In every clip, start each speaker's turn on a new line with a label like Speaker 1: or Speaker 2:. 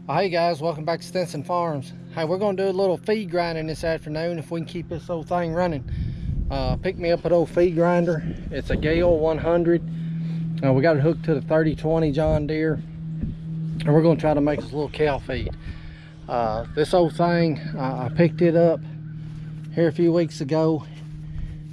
Speaker 1: Hey guys, welcome back to Stinson Farms. Hey, we're gonna do a little feed grinding this afternoon if we can keep this old thing running. Pick me up an old feed grinder. It's a Gehl 100. We got it hooked to the 3020 John Deere, and we're gonna try to make us a little cow feed. This old thing, I picked it up here a few weeks ago.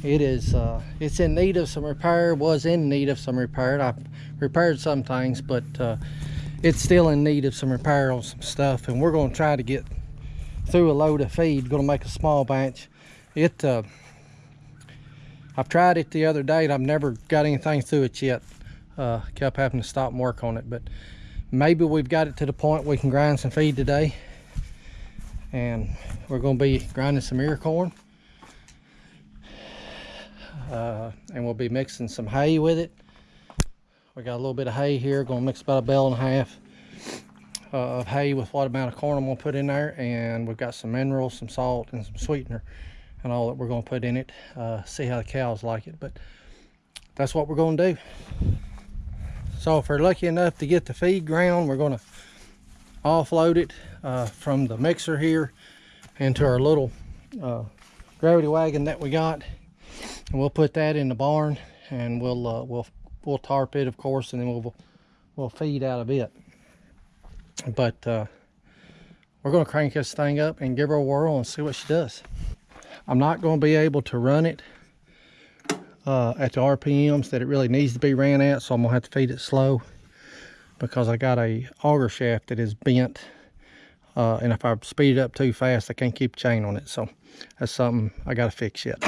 Speaker 1: It's in need of some repair. Was in need of some repair. I've repaired some things, but it's still in need of some repair on some stuff, and we're going to try to get through a load of feed. Going to make a small batch. I've tried it the other day and I've never got anything through it yet. Kept having to stop and work on it, but maybe we've got it to the point we can grind some feed today. And we're going to be grinding some ear corn, and we'll be mixing some hay with it. We got a little bit of hay here. Gonna mix about a bale and a half of hay with what amount of corn I'm gonna put in there, and we've got some minerals, some salt, and some sweetener, and all that we're gonna put in it. See how the cows like it, but that's what we're gonna do. So if we're lucky enough to get the feed ground, we're gonna offload it from the mixer here into our little gravity wagon that we got, and we'll put that in the barn, and we'll tarp it, of course, and then we'll feed out of it. But we're going to crank this thing up and give her a whirl and see what she does. I'm not going to be able to run it at the RPMs that it really needs to be ran at, so I'm going to have to feed it slow because I got a auger shaft that is bent, and if I speed it up too fast, I can't keep the chain on it. So that's something I got to fix yet.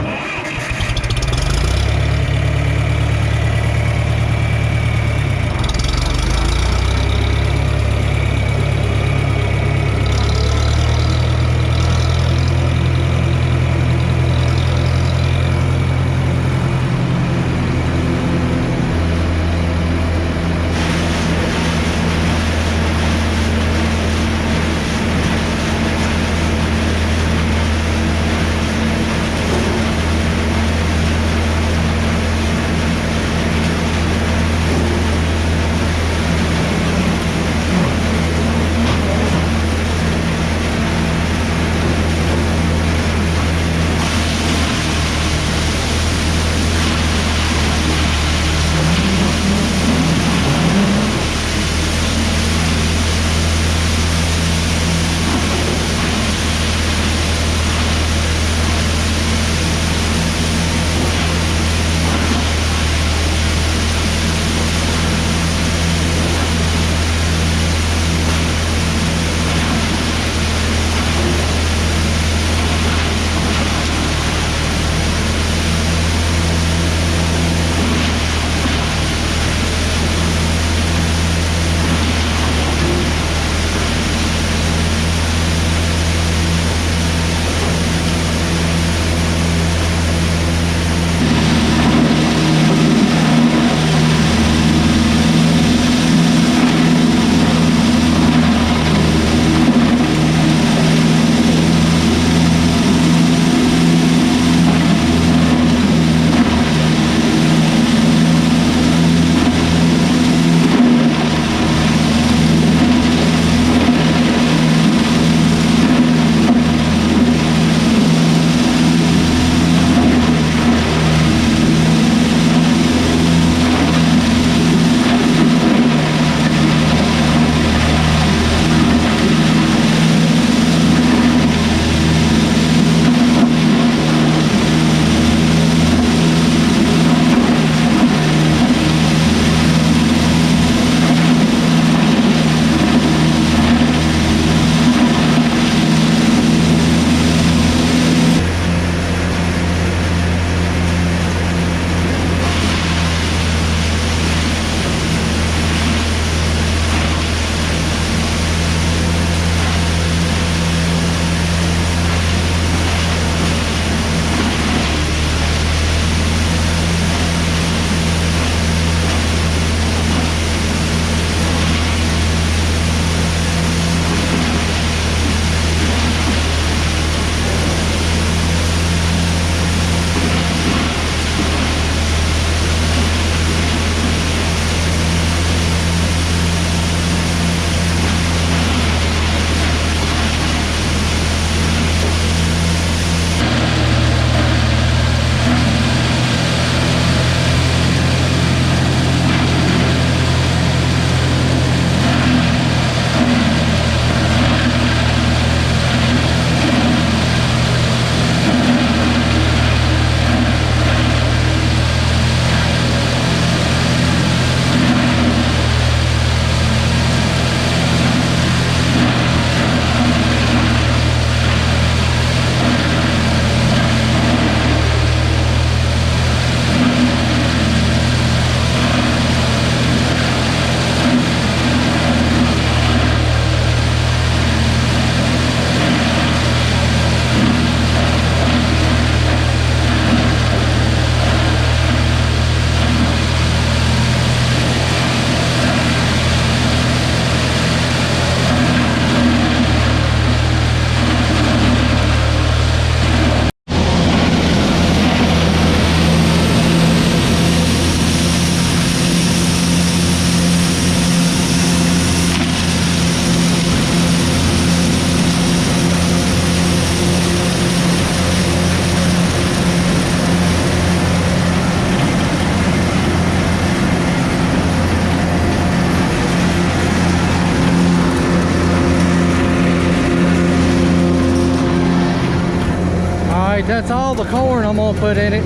Speaker 1: right, that's all the corn I'm gonna put in it.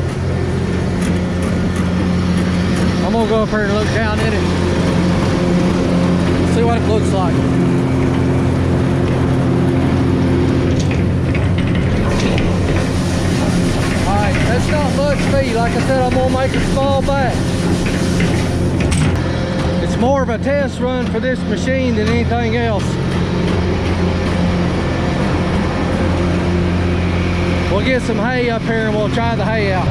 Speaker 1: I'm gonna go up here and look down in it, see what it looks like. All right, that's not much feed. Like I said, I'm gonna make a small batch. It's more of a test run for this machine than anything else. We'll get some hay up here and we'll try the hay out.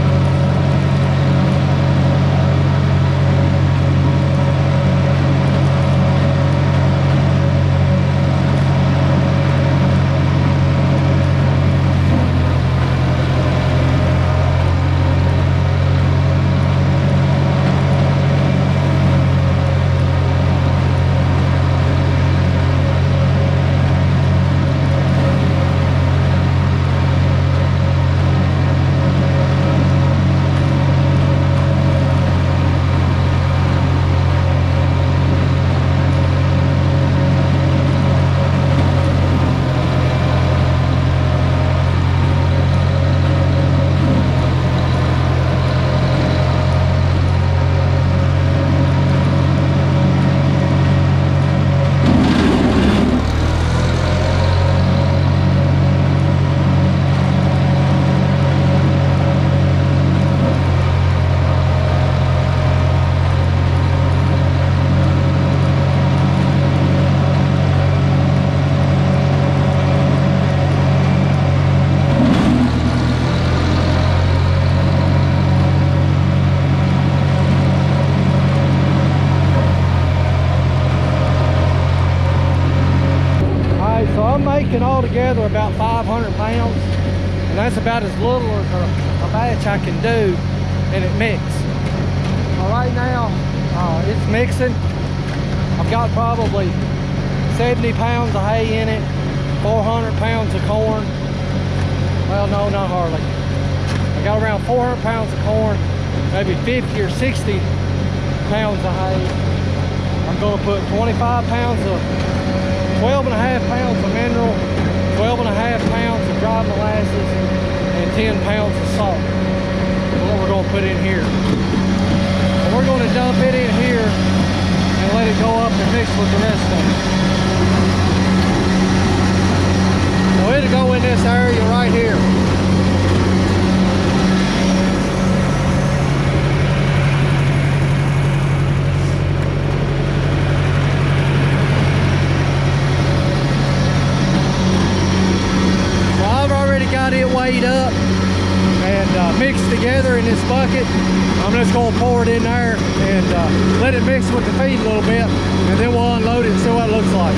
Speaker 1: All together about 500 pounds, and that's about as little as a batch I can do and it mix. Well, right now it's mixing. I've got probably 70 pounds of hay in it, 400 pounds of corn. Well, no, not hardly. I got around 400 pounds of corn, maybe 50 or 60 pounds of hay. I'm going to put 25 pounds of 12 and a half pounds of mineral, 12 and a half pounds of dry molasses, and 10 pounds of salt. That's what we're going to put in here. And we're going to dump it in here and let it go up and mix with the rest of it. So it'll go in this area right here. Got it weighed up and mixed together in this bucket. I'm just going to pour it in there and let it mix with the feed a little bit, and then we'll unload it and see what it looks like.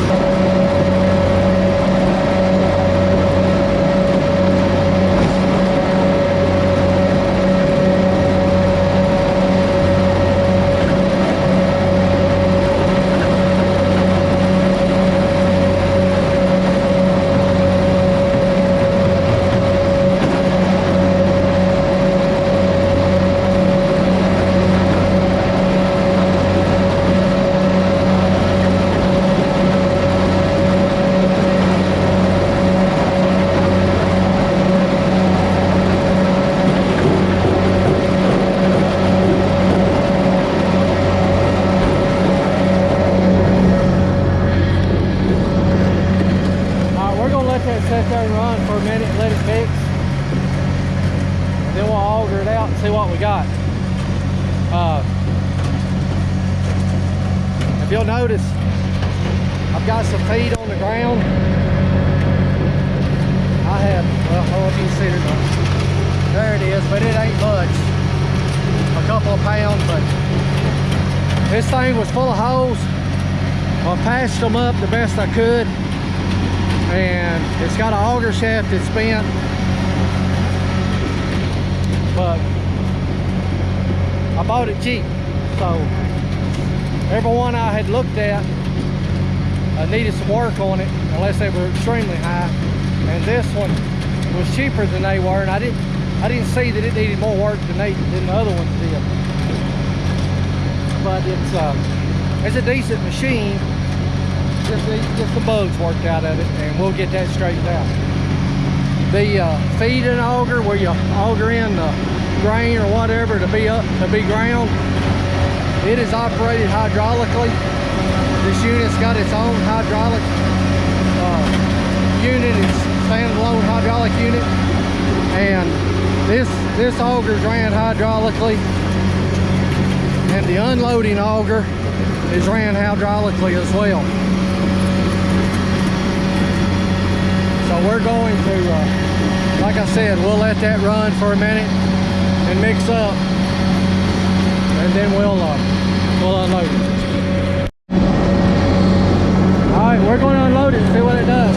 Speaker 1: Sit there and run for a minute, let it mix, and then we'll auger it out and see what we got. If you'll notice, I've got some feed on the ground. I have, well, I don't know if you can see it or not. There it is, but it ain't much. A couple of pounds, but this thing was full of holes. I patched them up the best I could. And it's got an auger shaft that's bent, but I bought it cheap, so every one I had looked at needed some work on it, unless they were extremely high, and this one was cheaper than they were, and I didn't see that it needed more work than the other ones did. But it's a decent machine. Just the bugs worked out of it, and we'll get that straightened out. the feeding auger, where you auger in the grain or whatever to be ground, it is operated hydraulically. This unit's got its own hydraulic unit. It's standalone hydraulic unit, and this auger's ran hydraulically, and the unloading auger is ran hydraulically as well. So we're going to, like I said, we'll let that run for a minute and mix up, and then we'll unload it. All right, we're going to unload it and see what it does.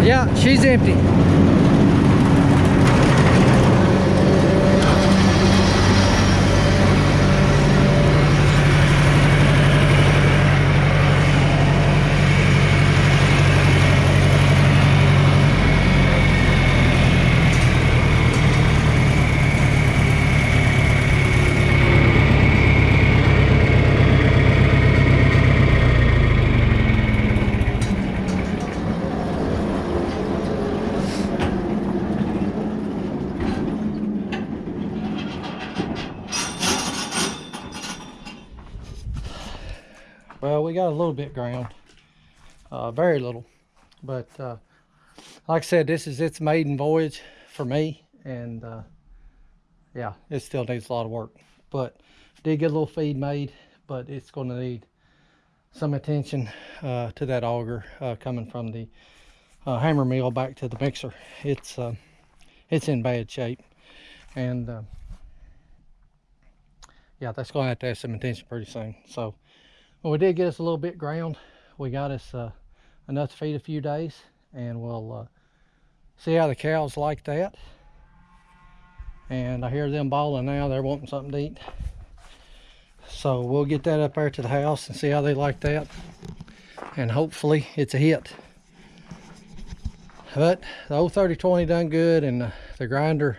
Speaker 1: Yeah, she's empty. Well, we got a little bit ground, very little, but like I said, this is its maiden voyage for me, and yeah, it still needs a lot of work, but did get a little feed made, but it's going to need some attention to that auger coming from the hammer mill back to the mixer. It's in bad shape, and yeah, that's going to have some attention pretty soon. So, well, we did get us a little bit ground. We got us enough to feed a few days, and we'll see how the cows like that. And I hear them bawling now. They're wanting something to eat. So we'll get that up there to the house and see how they like that. And hopefully it's a hit. But the old 3020 done good, and the grinder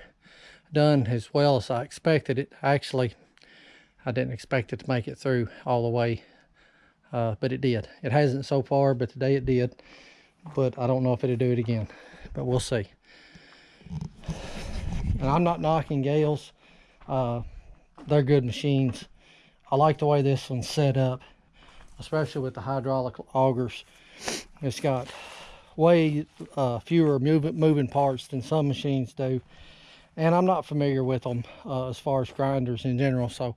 Speaker 1: done as well as I expected it. Actually, I didn't expect it to make it through all the way. But it did. It hasn't so far, but today it did. But I don't know if it'll do it again. But we'll see. And I'm not knocking Gehls. They're good machines. I like the way this one's set up, especially with the hydraulic augers. It's got way fewer moving parts than some machines do. And I'm not familiar with them as far as grinders in general. So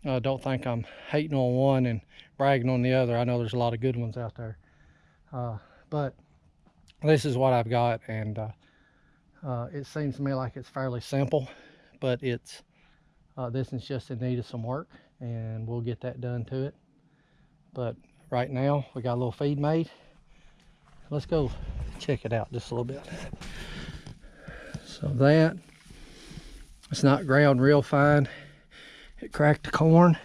Speaker 1: I don't think I'm hating on one and bragging on the other. I know there's a lot of good ones out there, but this is what I've got, and it seems to me like it's fairly simple, but it's this is just in need of some work, and we'll get that done to it. But right now we got a little feed made. Let's go check it out just a little bit. So that it's not ground real fine. It cracked the corn.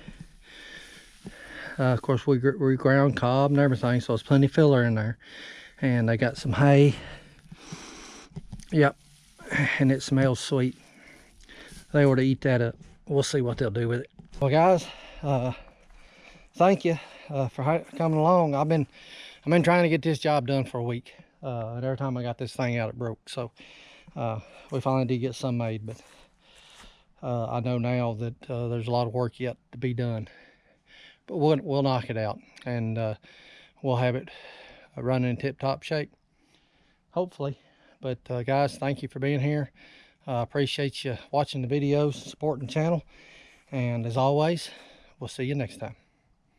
Speaker 1: Of course, we ground cob and everything, so it's plenty filler in there. And they got some hay. Yep, and it smells sweet. They ought to eat that up. We'll see what they'll do with it. Well, guys, thank you for coming along. I've been trying to get this job done for a week, and every time I got this thing out, it broke. So we finally did get some made, but I know now that there's a lot of work yet to be done, but we'll knock it out, and we'll have it running in tip-top shape, hopefully. But guys, thank you for being here. Appreciate you watching the videos, supporting the channel, and as always, we'll see you next time.